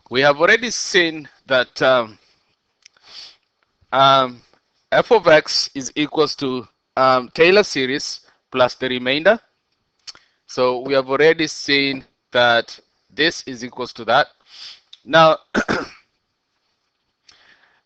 we have already seen that f of x is equals to Taylor series plus the remainder. So we have already seen that this is equals to that. Now,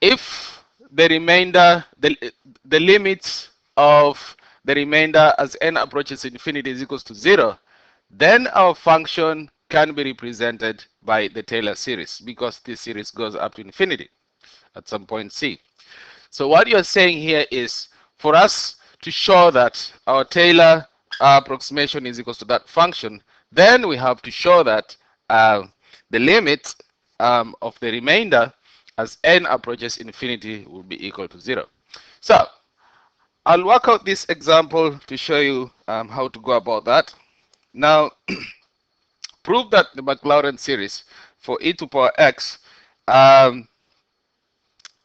if the remainder, the limits of the remainder as n approaches infinity is equals to 0, then our function can be represented by the Taylor series because this series goes up to infinity at some point c. So what you're saying here is for us to show that our Taylor approximation is equals to that function, then we have to show that the limit of the remainder as n approaches infinity will be equal to 0. So I'll work out this example to show you how to go about that. Now, prove that the Maclaurin series for e to power x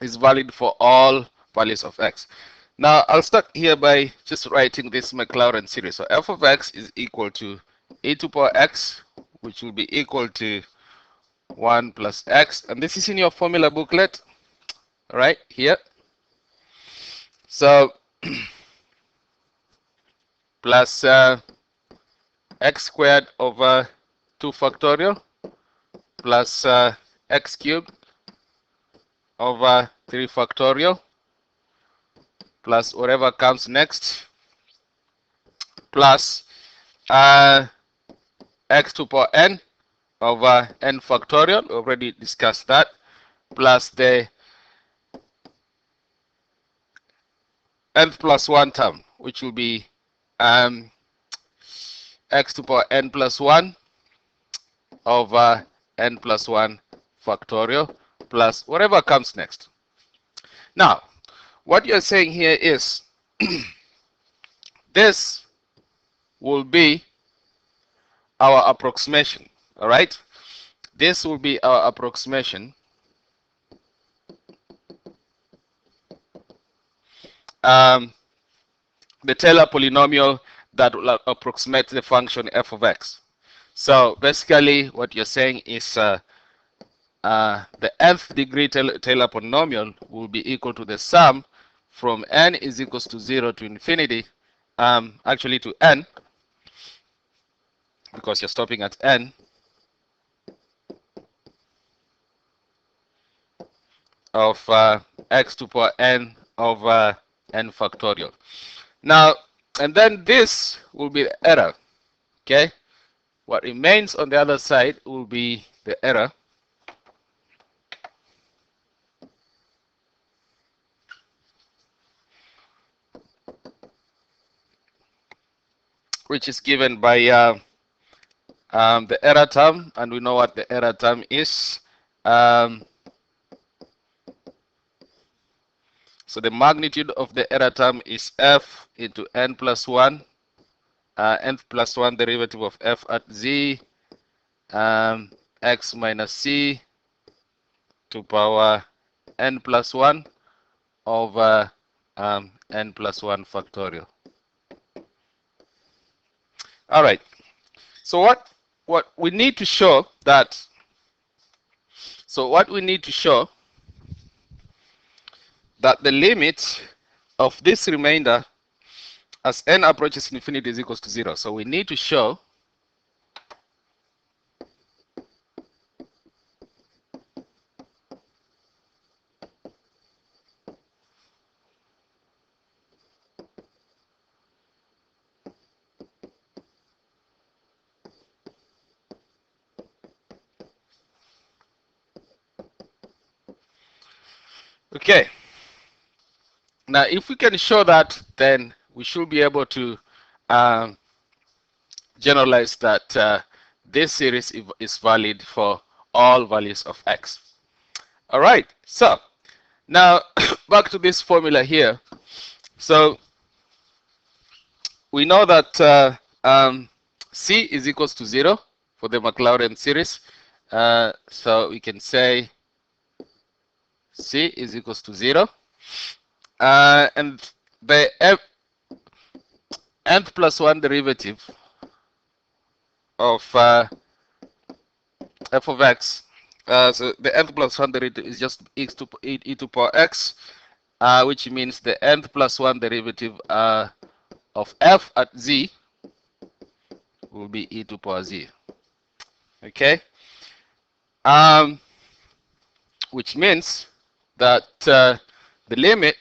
is valid for all values of x. Now, I'll start here by just writing this Maclaurin series. So f of x is equal to e to power x, which will be equal to 1 plus x. And this is in your formula booklet, right here. So, plus x squared over 2 factorial plus x cubed over 3 factorial plus whatever comes next plus x to power n over n factorial, we already discussed that, plus the nth plus 1 term, which will be x to power n plus 1 over n plus 1 factorial plus whatever comes next. Now, what you're saying here is this will be our approximation, all right? This will be our approximation. The Taylor polynomial that will approximate the function f of x. So basically what you're saying is the nth degree Taylor polynomial will be equal to the sum from n is equals to 0 to infinity, actually to n, because you're stopping at n, of x to power n over n factorial. Now, and then this will be the error, okay? What remains on the other side will be the error, which is given by the error term, and we know what the error term is. So the magnitude of the error term is f into n plus 1, n plus 1 derivative of f at z, x minus c to power n plus 1 over n plus 1 factorial. All right. So what we need to show that, that the limit of this remainder as n approaches infinity is equals to 0. So we need to show okay. Now, if we can show that, then we should be able to generalize that this series is valid for all values of x. All right. So now back to this formula here. So we know that c is equals to 0 for the Maclaurin series. So we can say c is equals to 0. And the nth plus 1 derivative of f of x So the nth plus 1 derivative is just e to power x, which means the nth plus 1 derivative of f at z will be e to power z. Okay, um, which means that the limit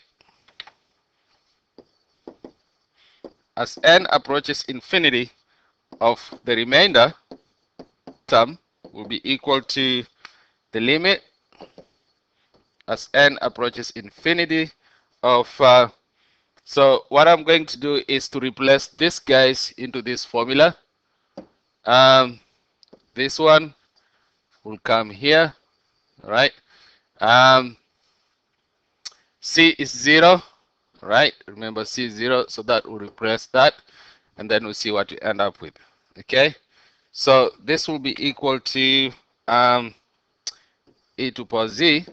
as n approaches infinity of the remainder term will be equal to the limit as n approaches infinity of so what I'm going to do is to replace these guys into this formula. This one will come here, right? C is 0, right? Remember C is 0, so that will replace that, and then we'll see what we end up with. Okay, so this will be equal to e to power z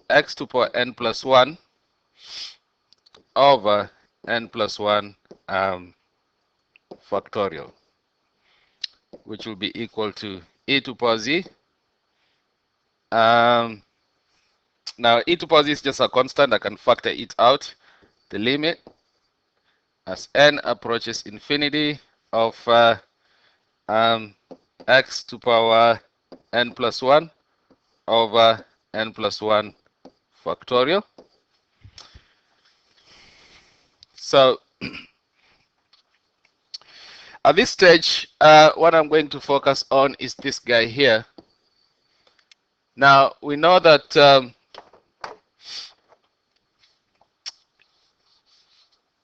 x to power n plus 1 over n plus 1 factorial, which will be equal to e to power z. Now e to power z is just a constant. I can factor it out. The limit as n approaches infinity of x to power n plus 1 over n plus 1 factorial. So at this stage, what I'm going to focus on is this guy here. Now we know that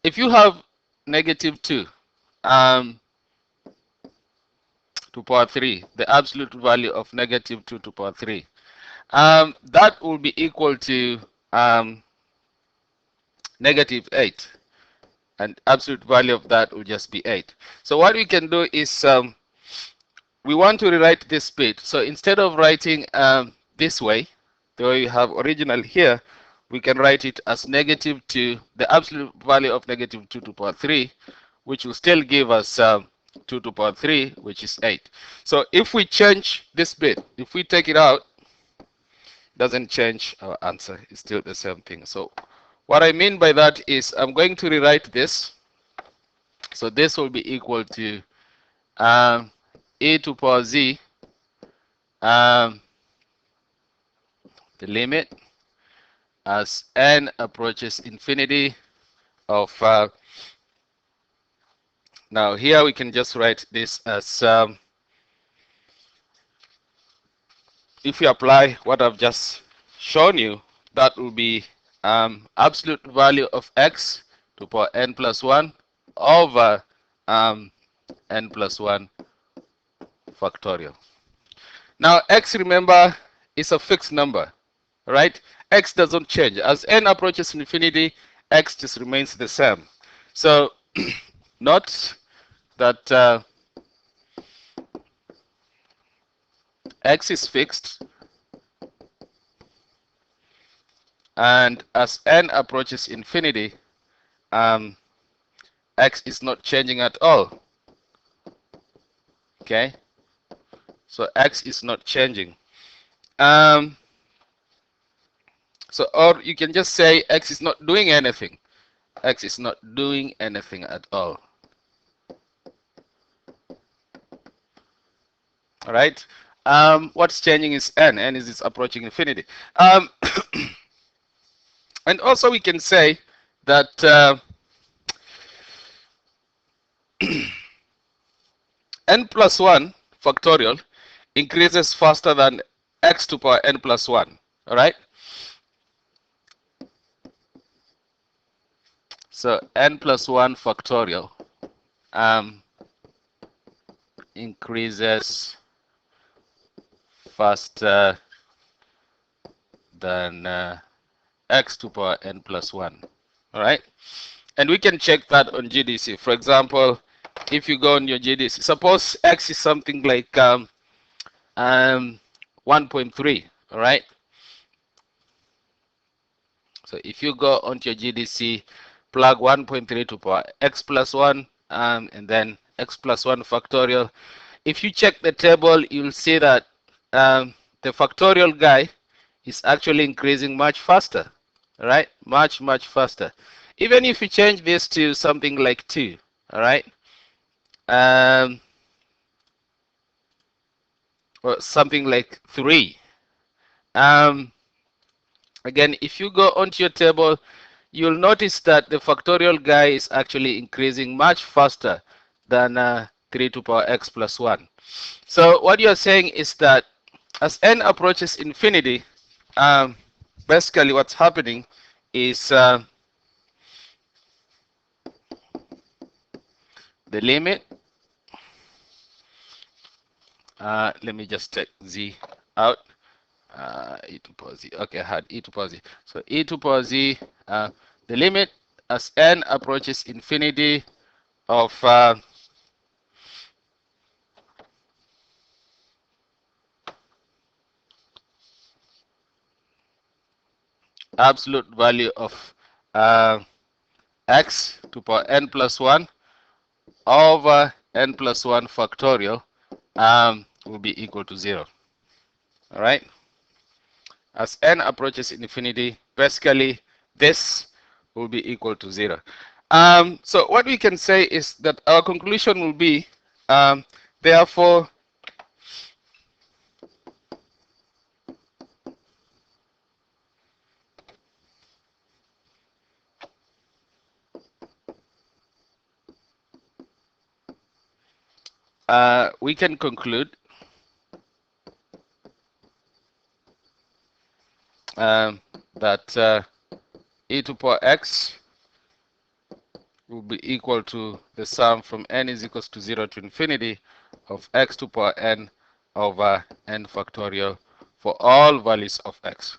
if you have negative 2 to power 3, the absolute value of negative 2 to power 3, that will be equal to negative 8, and absolute value of that will just be 8. So what we can do is we want to rewrite this bit. So instead of writing this way, the way we have original here, we can write it as negative 2, the absolute value of negative 2 to power 3, which will still give us 2 to power 3, which is 8. So if we change this bit, if we take it out, it doesn't change our answer. It's still the same thing. So what I mean by that is I'm going to rewrite this. So this will be equal to e to power z, the limit as n approaches infinity of now here we can just write this as if we apply what I've just shown you, that will be absolute value of x to power n plus 1 over n plus 1 factorial. Now x, remember, is a fixed number, right? X doesn't change. As n approaches infinity, x just remains the same. So note that x is fixed, and as n approaches infinity, x is not changing at all. Okay, so x is not changing. So, or you can just say x is not doing anything. X is not doing anything at all. All right. What's changing is n. N is approaching infinity. And also we can say that n plus 1 factorial increases faster than x to power n plus 1. All right. So n plus 1 factorial increases faster than x to power n plus 1. All right. And we can check that on GDC. For example, if you go on your GDC, suppose x is something like 1.3. All right. So if you go onto your GDC, plug 1.3 to power x plus 1, and then x plus 1 factorial. If you check the table, you'll see that the factorial guy is actually increasing much faster, all right? Much faster. Even if you change this to something like 2, all right? Um, or something like 3. Um, Again, if you go onto your table, you'll notice that the factorial guy is actually increasing much faster than 3 to power x plus 1. So what you're saying is that as n approaches infinity, um, basically what's happening is the limit. Let me just take z out. E to power z. Okay, I had e to power z. So e to power z, the limit as n approaches infinity of absolute value of uh, x to power n plus 1 over n plus 1 factorial will be equal to 0. All right? As n approaches infinity, basically this will be equal to 0. So what we can say is that our conclusion will be, therefore, we can conclude that e to power x will be equal to the sum from n is equals to 0 to infinity of x to power n over n factorial for all values of x.